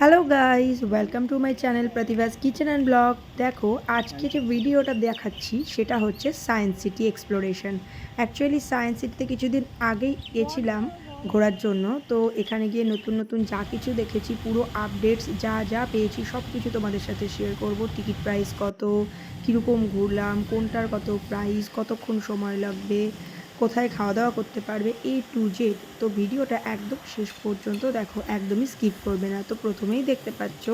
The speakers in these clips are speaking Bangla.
Hello guys, welcome to my channel Pratibha's kitchen and blog. দেখো, আজকে যে ভিডিওটা দেখাচ্ছি সেটা হচ্ছে science city exploration. Actually science সিটিতে কিছুদিন আগেই গেছিলাম ঘোরার জন্য। তো এখানে গিয়ে নতুন নতুন যা কিছু দেখেছি, পুরো আপডেটস যা যা পেয়েছি সব কিছু তোমাদের সাথে শেয়ার করব। টিকিট প্রাইস কত, কীরকম ঘুরলাম, কোনটার কত প্রাইস, কতক্ষণ সময় লাগবে, কোথায় খাওয়া দাওয়া করতে পারবে, A to Z। তো ভিডিওটা একদম শেষ পর্যন্ত দেখো, একদমই স্কিপ করবে না। তো প্রথমেই দেখতে পাচ্ছ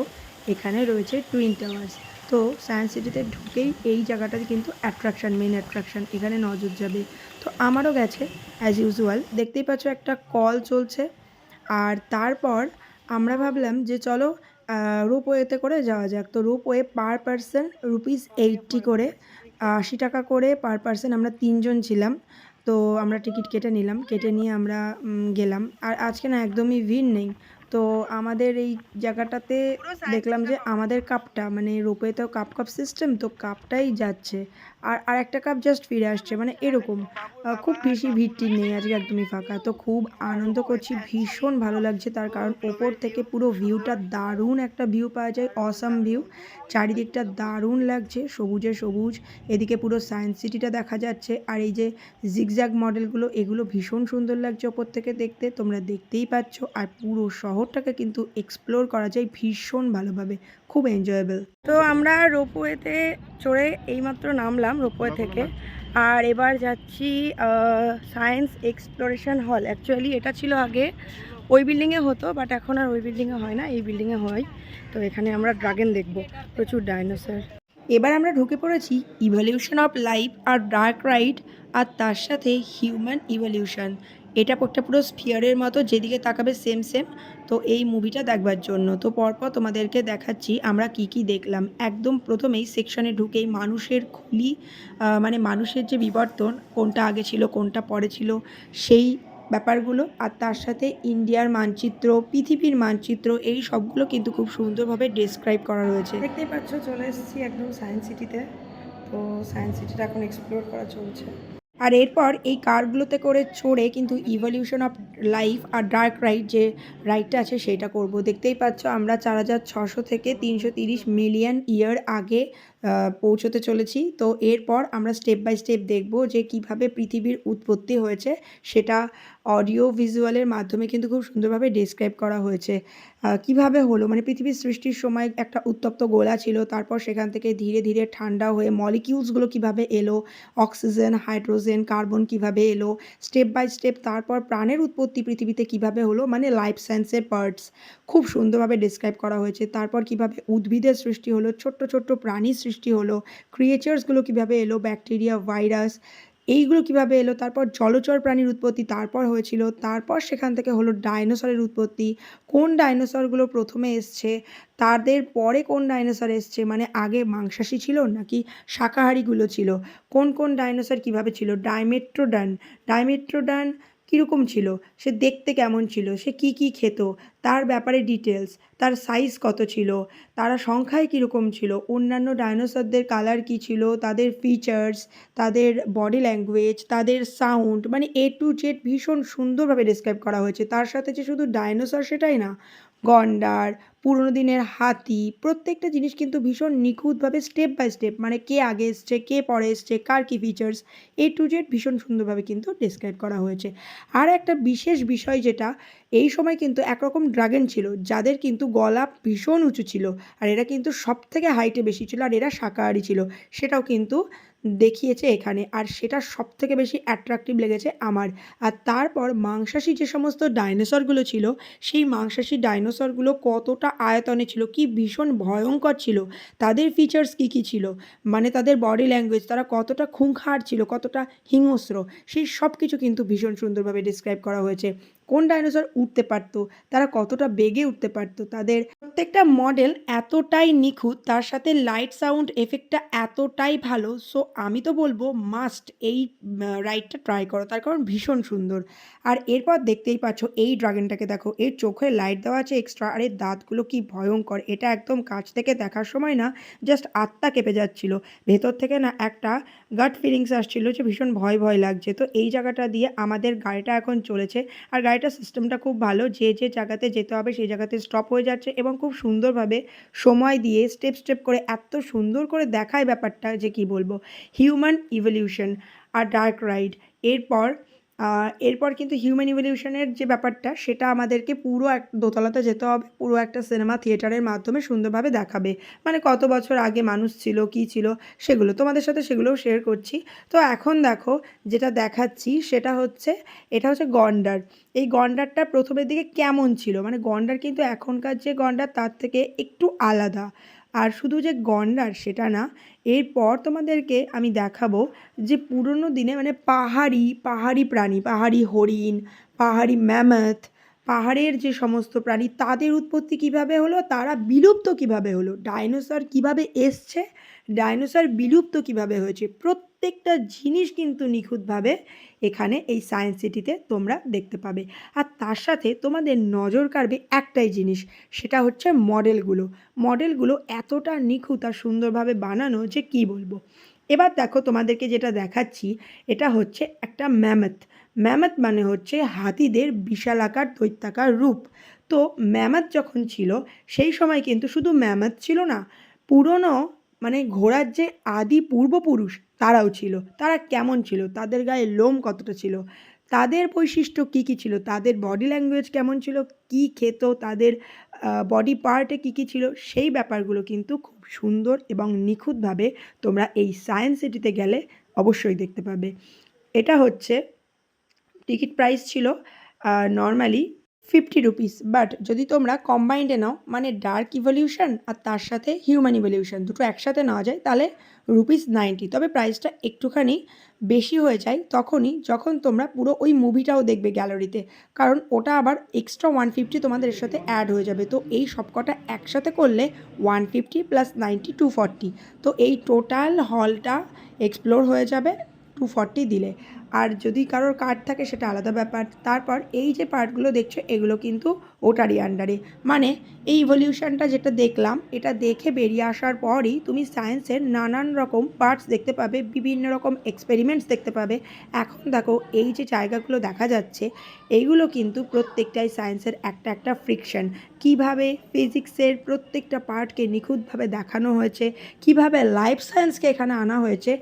এখানে রয়েছে টুইন টাওয়ার্স। তো সায়েন্স সিটিতে ঢুকেই এই জায়গাটাতে কিন্তু অ্যাট্রাকশান, মেন অ্যাট্রাকশান, এখানে নজর যাবে। তো আমারও গেছে অ্যাজ ইউজুয়াল। দেখতেই পাচ্ছ একটা কল চলছে। আর তারপর আমরা ভাবলাম যে চলো রোপওয়েতে করে যাওয়া যাক। তো রোপওয়ে পার পারসন ₹80 করে, 80 টাকা করে পার পারসন। আমরা 3 জন ছিলাম। তো আমরা টিকিট কেটে নিলাম, কেটে নিয়ে আমরা গেলাম। আর আজকে না একদমই ভিড় নেই। তো আমাদের এই জায়গাটাতে দেখলাম যে আমাদের কাপটা, মানে রোপওয়েতেও কাপ কাপ সিস্টেম, তো কাপটাই যাচ্ছে। আর আরেকটা কাপ জাস্ট ফিরে আসছে, মানে এরকম। খুব বেশি ভিড়-টির নেই, আজকে একদমই ফাঁকা। তো খুব আনন্দ করছি, ভীষণ ভালো লাগছে, তার কারণ ওপর থেকে পুরো ভিউটা দারুণ একটা ভিউ পাওয়া যায়, অসাম ভিউ। চারিদিকটা দারুণ লাগছে, সবুজে সবুজ। এদিকে পুরো সায়েন্স সিটিটা দেখা যাচ্ছে। আর এই যে জিগজ্যাগ মডেলগুলো, এগুলো ভীষণ সুন্দর লাগছে ওপর থেকে দেখতে, তোমরা দেখতেই পাচ্ছ। আর পুরো শহরটাকে কিন্তু এক্সপ্লোর করা যায় ভীষণ ভালোভাবে, খুব এনজয়েবল। তো আমরা রোপওয়েতে চড়ে এইমাত্র নামলাম রোপওয়ে থেকে। আর এবার যাচ্ছি সায়েন্স এক্সপ্লোরেশন হল। অ্যাকচুয়ালি এটা ছিল আগে ওই বিল্ডিংয়ে হতো, বাট এখন আর ওই বিল্ডিংয়ে হয় না, এই বিল্ডিংয়ে হয়। তো এখানে আমরা ড্রাগন দেখব, প্রচুর ডাইনোসর। এবার আমরা ঢুকে পড়েছি ইভলিউশন অফ লাইফ আর ডার্ক রাইড, আর তার সাথে হিউম্যান ইভলিউশন। এটা একটা পুরো স্ফিয়ারের মতো, যেদিকে তাকাবে সেম সেম। তো এই মুভিটা দেখবার জন্য তো পরপর তোমাদেরকে দেখাচ্ছি আমরা কি কি দেখলাম। একদম প্রথমেই সেকশনে ঢুকেই মানুষের খুলি, মানে মানুষের যে বিবর্তন, কোনটা আগে ছিল কোনটা পরে ছিল, সেই ব্যাপারগুলো। আর তার সাথে ইন্ডিয়ার মানচিত্র, পৃথিবীর মানচিত্র, এই সবগুলো কিন্তু খুব সুন্দরভাবে ডেসক্রাইব করা রয়েছে। দেখতেই পাচ্ছ চলে এসেছি একদম সায়েন্স সিটিতে। তো সায়েন্স সিটিটা এখন এক্সপ্লোর করা চলছে। আর এরপর এই কারগুলোতে করে চড়ে কিন্তু ইভলিউশন অফ লাইফ আর ডার্ক রাইড, যে রাইডটা আছে সেটা করব। দেখতেই পাচ্ছ আমরা 4600 থেকে 330 মিলিয়ন ইয়ার আগে পৌঁছতে চলেছি। তো এরপর আমরা স্টেপ বাই স্টেপ দেখব যে কিভাবে পৃথিবীর উৎপত্তি হয়েছে, সেটা অডিও ভিজুয়ালের মাধ্যমে কিন্তু খুব সুন্দরভাবে ডেসক্রাইব করা হয়েছে। কিভাবে হলো, মানে পৃথিবীর সৃষ্টির সময় একটা উত্তপ্ত গোলা ছিল, তারপর সেখান থেকে ধীরে ধীরে ঠান্ডা হয়ে মলিকিউলসগুলো কিভাবে এলো, অক্সিজেন, হাইড্রোজেন, কার্বন কিভাবে এলো, স্টেপ বাই স্টেপ। তারপর প্রাণের উৎপত্তি পৃথিবীতে কিভাবে হলো, মানে লাইফ সায়েন্সের পার্টস খুব সুন্দরভাবে ডেসক্রাইব করা হয়েছে। তারপর কিভাবে উদ্ভিদের সৃষ্টি হলো, ছোট্ট ছোট্ট প্রাণীর সৃষ্টি হলো, ক্রিয়েচার্সগুলো কিভাবে এলো, ব্যাকটেরিয়া, ভাইরাস, এইগুলো কিভাবে এলো। তারপর জলচর প্রাণীর উৎপত্তি তারপর হয়েছিল। তারপর সেখান থেকে হলো ডাইনোসরের উৎপত্তি, কোন ডাইনোসরগুলো প্রথমে এসছে, তাদের পরে কোন ডাইনোসর এসছে, মানে আগে মাংসাশী ছিল নাকি শাকাহারীগুলো ছিল, কোন কোন ডাইনোসর কিভাবে ছিল, ডাইমেট্রোডন, ডাইমেট্রোডন কীরকম ছিল, সে দেখতে কেমন ছিল, সে কি কি খেত, তার ব্যাপারে ডিটেলস, তার সাইজ কত ছিল, তারা সংখ্যায় কীরকম ছিল, অন্যান্য ডাইনোসরদের কালার কী ছিল, তাদের ফিচার্স, তাদের বডি ল্যাঙ্গুয়েজ, তাদের সাউন্ড, মানে A to Z ভীষণ সুন্দরভাবে ডেসক্রাইব করা হয়েছে। তার সাথে যে শুধু ডাইনোসর সেটাই না, গন্ডার, পুরনো দিনের হাতি, প্রত্যেকটা জিনিস কিন্তু ভীষণ নিখুঁতভাবে স্টেপ বাই স্টেপ, মানে কে আগে এসছে, কে পরে এসছে, কার কী ফিচার্স, A to Z ভীষণ সুন্দরভাবে কিন্তু ডেসক্রাইব করা হয়েছে। আর একটা বিশেষ বিষয় যেটা, এই সময় কিন্তু একরকম ড্রাগন ছিল যাদের কিন্তু গলা ভীষণ উঁচু ছিল, আর এরা কিন্তু সব থেকে হাইটে বেশি ছিল, আর এরা শাকাহারী ছিল, সেটাও কিন্তু দেখিয়েছে এখানে। আর সেটা সব থেকে বেশি অ্যাট্রাকটিভ লেগেছে আমার। আর তারপর মাংসাশী যে সমস্ত ডাইনোসরগুলো ছিল, সেই মাংসাশী ডাইনোসরগুলো কতটা আয়তনে ছিল, কি ভীষণ ভয়ঙ্কর ছিল, তাদের ফিচার্স কী কী ছিল, মানে তাদের বডি ল্যাঙ্গুয়েজ, তারা কতটা খুঁখার ছিল, কতটা হিংস্র, সেই সব কিছু কিন্তু ভীষণ সুন্দরভাবে ডিসক্রাইব করা হয়েছে। কোন ডাইনোসর উঠতে পারতো, তারা কতটা বেগে উঠতে পারতো, তাদের প্রত্যেকটা মডেল এতটাই নিখুঁত, তার সাথে লাইট সাউন্ড এফেক্টটা এতটাই ভালো। সো আমি তো বলবো মাস্ট এই রাইডটা ট্রাই করো, তার কারণ ভীষণ সুন্দর। আর এরপর দেখতেই পাচ্ছ এই ড্রাগনটাকে দেখো, এর চোখে লাইট দেওয়া আছে এক্সট্রা, আর এর দাঁতগুলো কি ভয়ঙ্কর, এটা একদম কাছ থেকে দেখার সময় না জাস্ট আত্মা কেঁপে যাচ্ছিল, ভেতর থেকে না একটা গাট ফিলিংস আসছিল যে ভীষণ ভয় ভয় লাগছে। তো এই জায়গাটা দিয়ে আমাদের গাড়িটা এখন চলেছে, আর গাড়িটা গাড়িটার সিস্টেমটা খুব ভালো, যে জায়গাতে যেতে হবে সেই জায়গাতে স্টপ হয়ে যাচ্ছে এবং খুব সুন্দরভাবে সময় দিয়ে স্টেপ করে এত সুন্দর করে দেখায় ব্যাপারটা যে কী বলবো। হিউম্যান ইভলিউশন আর ডার্ক রাইড। এরপর এরপর কিন্তু হিউম্যান ইভলিউশনের যে ব্যাপারটা সেটা আমাদেরকে পুরো এক দোতলাতে যেতে হবে, পুরো একটা সিনেমা থিয়েটারের মাধ্যমে সুন্দরভাবে দেখাবে। মানে কত বছর আগে মানুষ ছিল, কী ছিল সেগুলো তোমাদের সাথে সেগুলোও শেয়ার করছি। তো এখন দেখো যেটা দেখাচ্ছি সেটা হচ্ছে, এটা হচ্ছে গন্ডার। এই গন্ডারটা প্রথমের দিকে কেমন ছিল, মানে গন্ডার কিন্তু এখনকার যে গন্ডার তার থেকে একটু আলাদা। আর শুধু যে গন্ডার সেটা না, এরপর তোমাদেরকে আমি দেখাবো যে পুরনো দিনে মানে পাহাড়ি প্রাণী, পাহাড়ি হরিণ, পাহাড়ি ম্যামথ, পাহাড়ের যে সমস্ত প্রাণী তাদের উৎপত্তি কিভাবে হলো, তারা বিলুপ্ত কিভাবে হলো, ডাইনোসর কিভাবে এসছে, ডাইনোসর বিলুপ্ত কিভাবে হয়েছে, প্রত্যেকটা জিনিস কিন্তু নিখুঁতভাবে এখানে এই সায়েন্স সিটিতে তোমরা দেখতে পাবে। আর তার সাথে তোমাদের নজর কাড়বে একটাই জিনিস, সেটা হচ্ছে মডেলগুলো এতটা নিখুঁত আর সুন্দরভাবে বানানো যে কী বলবো। এবার দেখো তোমাদেরকে যেটা দেখাচ্ছি এটা হচ্ছে একটা ম্যামথ মানে হচ্ছে হাতিদের বিশালাকার দৈত্যাকার রূপ। তো ম্যামথ যখন ছিল সেই সময় কিন্তু শুধু ম্যামথ ছিল না, পুরনো মানে ঘোড়ার যে আদি পূর্বপুরুষ তারাও ছিল। তারা কেমন ছিল, তাদের গায়ে লোম কতটা ছিল, তাদের বৈশিষ্ট্য কী কী ছিল, তাদের বডি ল্যাঙ্গুয়েজ কেমন ছিল, কী খেত, তাদের বডি পার্টে কী কী ছিল, সেই ব্যাপারগুলো কিন্তু খুব সুন্দর এবং নিখুঁতভাবে তোমরা এই সায়েন্স সিটিতে গেলে অবশ্যই দেখতে পাবে। এটা হচ্ছে টিকিট প্রাইস ছিল নর্মালি 50 রুপিস, বাট যদি তোমরা কম্বাইন্ডে নাও মানে ডার্ক ইভলিউশন আর তার সাথে হিউম্যান ইভলিউশন দুটো একসাথে নেওয়া যায় তাহলে ₹90। তবে প্রাইসটা একটুখানি বেশি হয়ে যায় তখনই যখন তোমরা পুরো ওই মুভিটাও দেখবে গ্যালারিতে, কারণ ওটা আবার এক্সট্রা 150 তোমাদের এর সাথে অ্যাড হয়ে যাবে। তো এই সবকটা একসাথে করলে 150 + 90 240, তো এই টোটাল হলটা এক্সপ্লোর হয়ে যাবে 240 দিলে। আর যদি কারোর কার্ড থাকে সেটা আলাদা ব্যাপার। তারপর এই যে পার্টগুলো দেখছো এগুলো কিন্তু ওটারই আন্ডারে, মানে এই ইভলিউশনটা যেটা দেখলাম এটা দেখে বেরিয়ে আসার পরই তুমি সায়েন্সের নানান রকম পার্টস দেখতে পাবে, বিভিন্ন রকম এক্সপেরিমেন্টস দেখতে পাবে। এখন দেখো এই যে জায়গাগুলো দেখা যাচ্ছে এইগুলো কিন্তু প্রত্যেকটাই সায়েন্সের একটা ফ্রিকশন। কিভাবে ফিজিক্সের প্রত্যেকটা পার্টকে নিখুঁতভাবে দেখানো হয়েছে, কিভাবে লাইফ সায়েন্সকে এখানে আনা হয়েছে,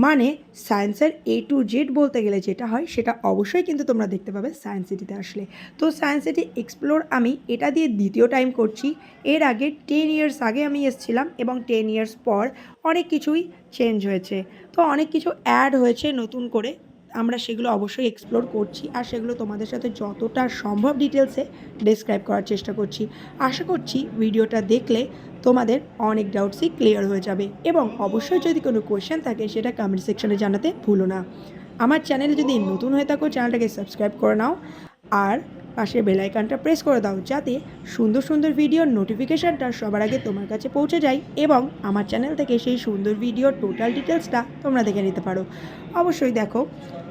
মানে সায়েন্সের A to Z বলতে গেলে যেটা হয় সেটা অবশ্যই কিন্তু তোমরা দেখতে পাবে সায়েন্স সিটিতে আসলে। তো সায়েন্স সিটি এক্সপ্লোর আমি এটা দিয়ে দ্বিতীয় টাইম করছি। এর আগে 10 ইয়ার্স আগে আমি এসেছিলাম এবং 10 ইয়ার্স পর অনেক কিছুই চেঞ্জ হয়েছে, তো অনেক কিছু অ্যাড হয়েছে নতুন করে। আমরা সেগুলো অবশ্যই এক্সপ্লোর করছি আর সেগুলো তোমাদের সাথে যতটা সম্ভব ডিটেলসে ডেসক্রাইব করার চেষ্টা করছি। আশা করছি ভিডিওটা দেখলে তোমাদের অনেক ডাউটসই ক্লিয়ার হয়ে যাবে এবং অবশ্যই যদি কোনো কোয়েশ্চেন থাকে সেটা কমেন্ট সেকশনে জানাতে ভুলো না। আমার চ্যানেলে যদি নতুন হয়ে থাকো চ্যানেলটাকে সাবস্ক্রাইব করে নাও আর পাশের বেল আইকনটা প্রেস করে দাও যাতে সুন্দর সুন্দর ভিডিওর নোটিফিকেশানটা সবার আগে তোমার কাছে পৌঁছে যায় এবং আমার চ্যানেল থেকে সেই সুন্দর ভিডিওর টোটাল ডিটেলসটা তোমরা দেখে নিতে পারো। অবশ্যই দেখো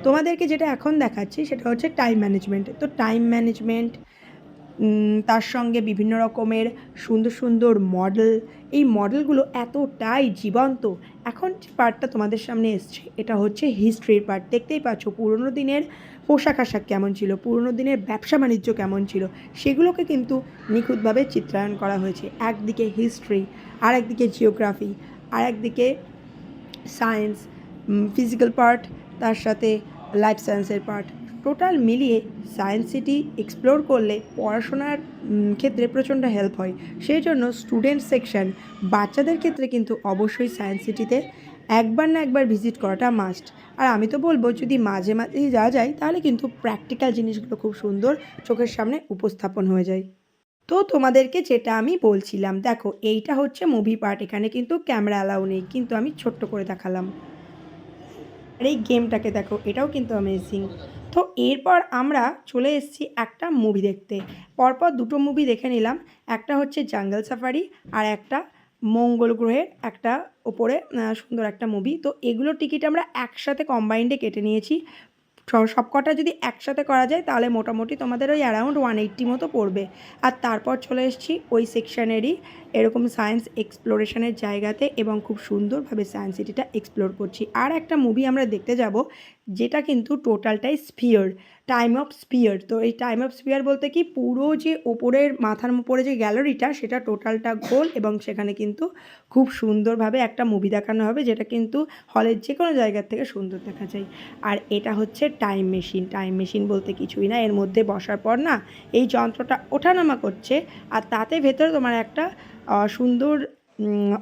তোমাদেরকে যেটা এখন দেখাচ্ছি সেটা হচ্ছে টাইম ম্যানেজমেন্ট। তো টাইম ম্যানেজমেন্ট তার সঙ্গে বিভিন্ন রকমের সুন্দর সুন্দর মডেল, এই মডেলগুলো এতটাই জীবন্ত। এখন যে পার্টটা তোমাদের সামনে এসছে এটা হচ্ছে হিস্ট্রির পার্ট। দেখতেই পাচ্ছ পুরনো দিনের পোশাক আশাক কেমন ছিল, পুরনো দিনের ব্যবসা বাণিজ্য কেমন ছিল সেগুলোকে কিন্তু নিখুঁতভাবে চিত্রায়ন করা হয়েছে। একদিকে হিস্ট্রি, আর একদিকে জিওগ্রাফি, আর একদিকে সায়েন্স, ফিজিক্যাল পার্ট, তার সাথে লাইফ সায়েন্সের পার্ট, টোটাল মিলিয়ে সায়েন্স সিটি এক্সপ্লোর করলে পড়াশোনার ক্ষেত্রে প্রচণ্ড হেল্প হয়। সেই জন্য স্টুডেন্ট সেকশন বাচ্চাদের ক্ষেত্রে কিন্তু অবশ্যই সায়েন্স সিটিতে একবার না একবার ভিজিট করাটা মাস্ট। আর আমি তো বলবো যদি মাঝে মাঝেই যাওয়া যায় তাহলে কিন্তু প্র্যাকটিক্যাল জিনিসগুলো খুব সুন্দর চোখের সামনে উপস্থাপন হয়ে যায়। তো তোমাদেরকে যেটা আমি বলছিলাম দেখো এইটা হচ্ছে মুভি পার্ট, এখানে কিন্তু ক্যামেরা অ্যালাউ নেই, কিন্তু আমি ছোট্ট করে দেখালাম। আর এই গেমটাকে দেখো এটাও কিন্তু অ্যামেজিং। তো এরপর আমরা চলে এসেছি একটা মুভি দেখতে, পরপর দুটো মুভি দেখে নিলাম। একটা হচ্ছে জাঙ্গল সাফারি আর একটা মঙ্গল গ্রহের একটা ওপরে সুন্দর একটা মুভি। তো এগুলোর টিকিট আমরা একসাথে কম্বাইন্ডে কেটে নিয়েছি। সবকটা যদি একসাথে করা যায় তাহলে মোটামুটি তোমাদের ওই অ্যারাউন্ড 180 মতো পড়বে। আর তারপর চলে এসেছি ওই সেকশানেরই এরকম সায়েন্স এক্সপ্লোরেশনের জায়গাতে এবং খুব সুন্দরভাবে সায়েন্স সিটিটা এক্সপ্লোর করছি। আর একটা মুভি আমরা দেখতে যাব যেটা কিন্তু টোটালটাই স্ফিয়ার, টাইম অফ স্পিয়ার। তো এই টাইম অফ স্পিয়ার বলতে কি, পুরো যে ওপরের মাথার উপরে যে গ্যালারিটা সেটা টোটালটা গোল, এবং সেখানে কিন্তু খুব সুন্দরভাবে একটা মুভি দেখানো হবে, যেটা কিন্তু হলের যে কোনো জায়গার থেকে সুন্দর দেখা যায়। আর এটা হচ্ছে টাইম মেশিন। টাইম মেশিন বলতে কিছুই না, এর মধ্যে বসার পর না এই যন্ত্রটা ওঠানামা করছে, আর তাতে ভেতরে তোমার একটা সুন্দর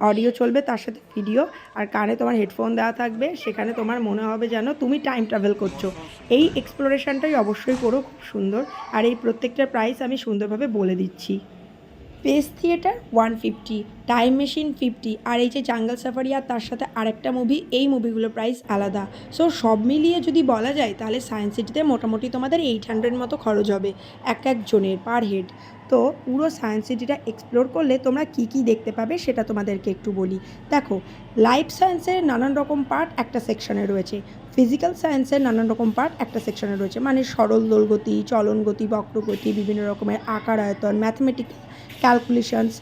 অডিও চলবে, তার সাথে ভিডিও, আর কানে তোমার হেডফোন দেওয়া থাকবে। সেখানে তোমার মনে হবে যেন তুমি টাইম ট্রাভেল করছো। এই এক্সপ্লোরেশনটাই অবশ্যই করো, খুব সুন্দর। আর এই প্রত্যেকটার প্রাইস আমি সুন্দরভাবে বলে দিচ্ছি। স্পেস থিয়েটার 150, টাইম মেশিন 50, আর এই যে জাঙ্গল সাফারি আর তার সাথে আরেকটা মুভি, এই মুভিগুলোর প্রাইস আলাদা। সো সব মিলিয়ে যদি বলা যায় তাহলে সায়েন্স সিটিতে মোটামুটি তোমাদের 800 মতো খরচ হবে এক একজনের পার হেড। তো পুরো সায়েন্স সিটিটা এক্সপ্লোর করলে তোমরা কী কী দেখতে পাবে সেটা তোমাদেরকে একটু বলি। দেখো, লাইফ সায়েন্সের নানান রকম পার্ট একটা সেকশনে রয়েছে, ফিজিক্যাল সায়েন্সের নানান রকম পার্ট একটা সেকশনে রয়েছে, মানে সরল দোলগতি, চলন গতি, বক্রগতি, বিভিন্ন রকমের আকার আয়তন, ম্যাথমেটিক্যাল ক্যালকুলেশনস।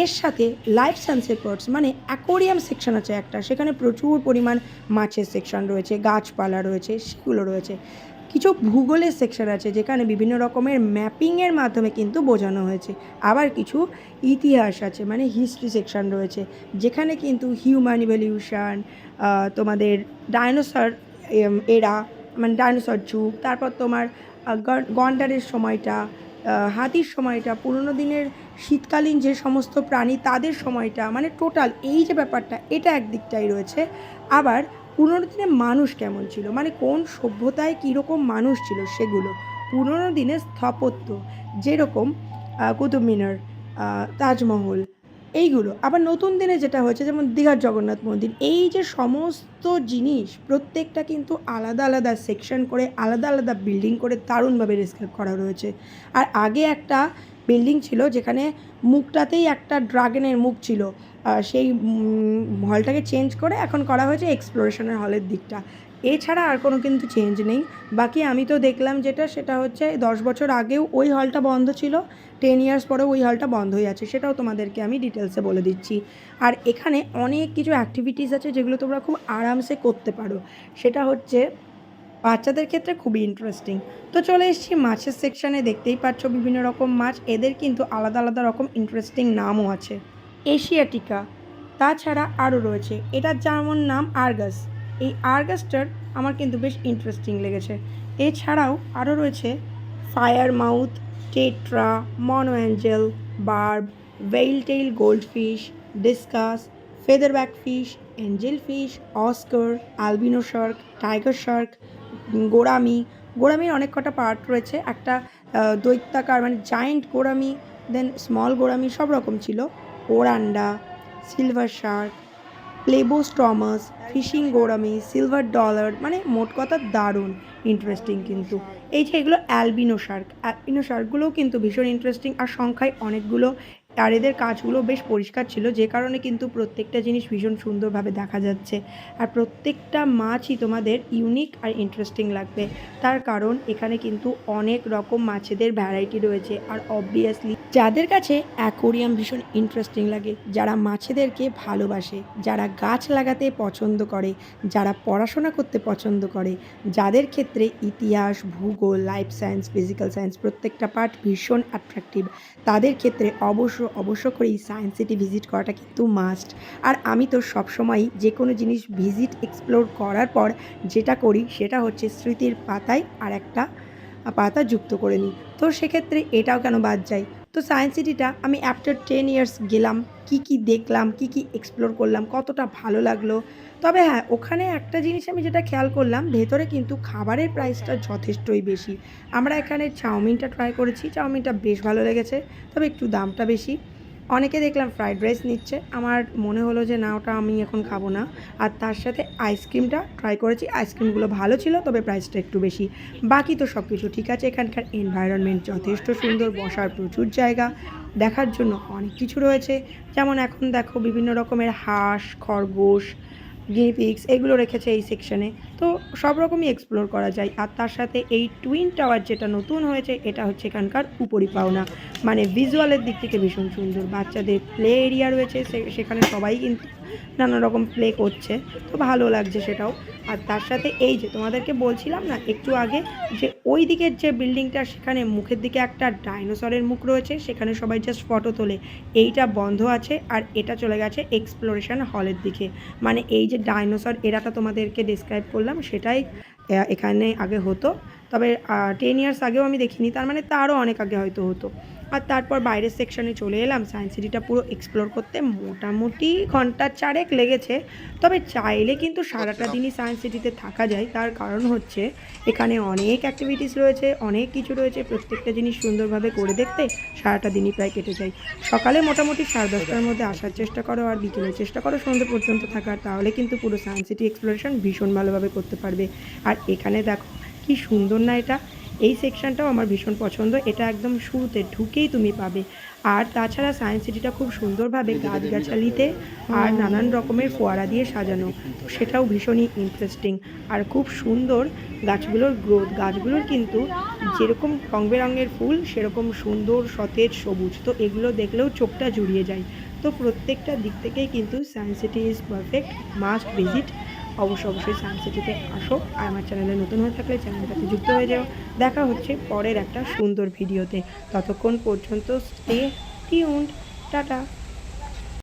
এর সাথে লাইফ সায়েন্সের পার্টস মানে অ্যাকোরিয়াম সেকশন আছে একটা, সেখানে প্রচুর পরিমাণ মাছের সেকশন রয়েছে, গাছপালা রয়েছে, সেগুলো রয়েছে। কিছু ভূগোলের সেকশন আছে যেখানে বিভিন্ন রকমের ম্যাপিংয়ের মাধ্যমে কিন্তু বোঝানো হয়েছে। আবার কিছু ইতিহাস আছে, মানে হিস্ট্রি সেকশন রয়েছে, যেখানে কিন্তু হিউম্যান ইভলিউশন, তোমাদের ডাইনোসর এরা, মানে ডাইনোসর যুগ, তারপর তোমার গন্ডারের সময়টা, হাতির সময়টা, পুরোনো দিনের শীতকালীন যে সমস্ত প্রাণী তাদের সময়টা, মানে টোটাল এই যে ব্যাপারটা, এটা একদিকটাই রয়েছে। আবার পুরোনো দিনে মানুষ কেমন ছিল, মানে কোন সভ্যতায় কীরকম মানুষ ছিল সেগুলো, পুরোনো দিনের স্থাপত্য, যেরকম কুতুব মিনার, তাজমহল, এইগুলো। আবার নতুন দিনে যেটা হয়েছে, যেমন দীঘার জগন্নাথ মন্দির, এই যে সমস্ত জিনিস প্রত্যেকটা কিন্তু আলাদা আলাদা সেকশন করে, আলাদা আলাদা বিল্ডিং করে দারুণভাবে ডিসক্রাইব করা রয়েছে। আর আগে একটা বিল্ডিং ছিল যেখানে মুখটাতেই একটা ড্রাগনের মুখ ছিল, সেই হলটাকে চেঞ্জ করে এখন করা হয়েছে এক্সপ্লোরেশনের হলের দিকটা। এছাড়া আর কোনো কিন্তু চেঞ্জ নেই। বাকি আমি তো দেখলাম যেটা, সেটা হচ্ছে 10 বছর আগেও ওই হলটা বন্ধ ছিল, 10 ইয়ার্স পরেও ওই হলটা বন্ধ হয়ে আছে, সেটাও তোমাদেরকে আমি ডিটেলসে বলে দিচ্ছি। আর এখানে অনেক কিছু অ্যাক্টিভিটিস আছে যেগুলো তোমরা খুব আরামসে করতে পারো, সেটা হচ্ছে বাচ্চাদের ক্ষেত্রে খুবই ইন্টারেস্টিং। তো চলে এসেছি মাছের সেকশানে, দেখতেই পাচ্ছ বিভিন্ন রকম মাছ, এদের কিন্তু আলাদা আলাদা রকম ইন্টারেস্টিং নামও আছে। এশিয়াটিকা, তাছাড়া আরও রয়েছে, এটার যেমন নাম আর্গাস। এই আর্গাসটার আমার কিন্তু বেশ ইন্টারেস্টিং লেগেছে। এছাড়াও আরও রয়েছে fire mouth, tetra, mono angel, barb, veiltail goldfish, discus, featherback fish, angel fish, oscar, albino shark, tiger shark, গোরামির অনেক কটা পার্ট রয়েছে, একটা দৈত্যাকার মানে giant gourami, then small gourami, সব রকম ছিল, oranda, silver shark, plecostomus, fishing gourami, silver dollar, মানে মোট কথা দারুণ ইন্টারেস্টিং কিন্তু। এই যে এগুলো অ্যালবিনো শার্কগুলোও কিন্তু ভীষণ ইন্টারেস্টিং, আর সংখ্যায় অনেকগুলো, আর এদের কাজগুলো বেশ পরিষ্কার ছিল, যে কারণে কিন্তু প্রত্যেকটা জিনিস ভীষণ সুন্দরভাবে দেখা যাচ্ছে। আর প্রত্যেকটা মাছই তোমাদের ইউনিক আর ইন্টারেস্টিং লাগবে, তার কারণ এখানে কিন্তু অনেক রকম মাছেদের ভ্যারাইটি রয়েছে। আর অবভিয়াসলি যাদের কাছে অ্যাকোরিয়াম ভীষণ ইন্টারেস্টিং লাগে, যারা মাছেদেরকে ভালোবাসে, যারা গাছ লাগাতে পছন্দ করে, যারা পড়াশোনা করতে পছন্দ করে, যাদের ক্ষেত্রে ইতিহাস, ভূগোল, লাইফ সায়েন্স, ফিজিক্যাল সায়েন্স প্রত্যেকটা পার্ট ভীষণ অ্যাট্রাকটিভ, তাদের ক্ষেত্রে অবশ্য করেই সায়েন্স সিটি ভিজিট করাটা কিন্তু মাস্ট। আর আমি তো সবসময়ই যে কোনো জিনিস ভিজিট এক্সপ্লোর করার পর যেটা করি সেটা হচ্ছে স্মৃতির পাতায় আর একটা পাতা যুক্ত করে নিই। তো সেক্ষেত্রে এটাও কেন বাদ যায়। তো সায়েন্স সিটিটা আমি আফটার 10 ইয়ার্স গেলাম, কি দেখলাম, কি এক্সপ্লোর করলাম, কতটা ভালো লাগলো। তবে হ্যাঁ, ওখানে একটা জিনিস আমি যেটা খেয়াল করলাম, ভেতরে কিন্তু খাবারের প্রাইসটা যথেষ্টই বেশি। আমরা এখানে চাউমিনটা ট্রাই করেছি, চাউমিনটা বেশ ভালো লেগেছে, তবে একটু দামটা বেশি। অনেকে দেখলাম ফ্রাইড রাইস নিচ্ছে, আমার মনে হলো যে না, ওটা আমি এখন খাবো না। আর তার সাথে আইসক্রিমটা ট্রাই করেছি, আইসক্রিমগুলো ভালো ছিল, তবে প্রাইসটা একটু বেশি। বাকি তো সব কিছু ঠিক আছে। এখানকার এনভায়রনমেন্ট যথেষ্ট সুন্দর, বসার প্রচুর জায়গা, দেখার জন্য অনেক কিছু রয়েছে। যেমন এখন দেখো বিভিন্ন রকমের হাঁস, খরগোশ, গিনিপিগস এগুলো রেখেছে এই সেকশনে। তো সব রকমই এক্সপ্লোর করা যায়। আর তার সাথে এই টুইন টাওয়ার যেটা নতুন হয়েছে এটা হচ্ছে এখানকার উপরিপাওনা। মানে ভিজুয়ালের দিক থেকে ভীষণ সুন্দর। বাচ্চাদের প্লে এরিয়া রয়েছে, সেখানে সবাই কিন্তু নানা রকম প্লে করছে, তো ভালো লাগছে সেটাও। আর তার সাথে এই যে তোমাদেরকে বলছিলাম না একটু আগে, যে ওই দিকের যে বিল্ডিংটা সেখানে মুখের দিকে একটা ডাইনোসরের মুখ রয়েছে, সেখানে সবাই জাস্ট ফটো তোলে। এইটা বন্ধ আছে আর এটা চলে গেছে এক্সপ্লোরেশন হলের দিকে। মানে এই যে ডাইনোসর এরাটা তোমাদেরকে ডেসক্রাইব করলাম সেটাই এখানে আগে হতো, তবে 10 ইয়ার্স আগেও আমি দেখিনি, তার মানে তারও অনেক আগে হয়তো হতো। আর তারপর বাইরের সেকশনে চলে এলাম। সায়েন্স সিটিটা পুরো এক্সপ্লোর করতে মোটামুটি ঘন্টা 4 লেগেছে। তবে চাইলে কিন্তু সারাটা দিনই সায়েন্স সিটিতে থাকা যায়, তার কারণ হচ্ছে এখানে অনেক অ্যাক্টিভিটিস রয়েছে, অনেক কিছু রয়েছে। প্রত্যেকটা জিনিস সুন্দরভাবে করে দেখতে সারাটা দিনই প্রায় কেটে যায়। সকালে মোটামুটি 10:30টার মধ্যে আসার চেষ্টা করো, আর বিকেলে চেষ্টা করো সন্ধ্যে পর্যন্ত থাকার, তাহলে কিন্তু পুরো সায়েন্স সিটি এক্সপ্লোরেশন ভীষণ ভালোভাবে করতে পারবে। আর এখানে দেখো কি সুন্দর না এটা, এই সেকশনটাও আমার ভীষণ পছন্দ। এটা একদম শুরুতে ঢুকেই তুমি পাবে। আর তাছাড়া সায়েন্স সিটিটা খুব সুন্দরভাবে গাছগাছালিতে আর নানান রকমের ফোয়ারা দিয়ে সাজানো, তো সেটাও ভীষণই ইন্টারেস্টিং। আর খুব সুন্দর গাছগুলোর গ্রোথ, গাছগুলোর কিন্তু যেরকম রং বেরঙের ফুল সেরকম সুন্দর সতেজ সবুজ, তো এগুলো দেখলেও চোখটা জুড়িয়ে যায়। তো প্রত্যেকটা দিক থেকেই কিন্তু science city is perfect, must visit. অবশ্যই সায়েন্স সিটিতে আসো। আর আমার চ্যানেলে নতুন হয়ে থাকলে চ্যানেলটাতে যুক্ত হয়ে যাও। দেখা হচ্ছে পরের একটা সুন্দর ভিডিওতে। ততক্ষণ পর্যন্ত স্টে টিউনড। টাটা।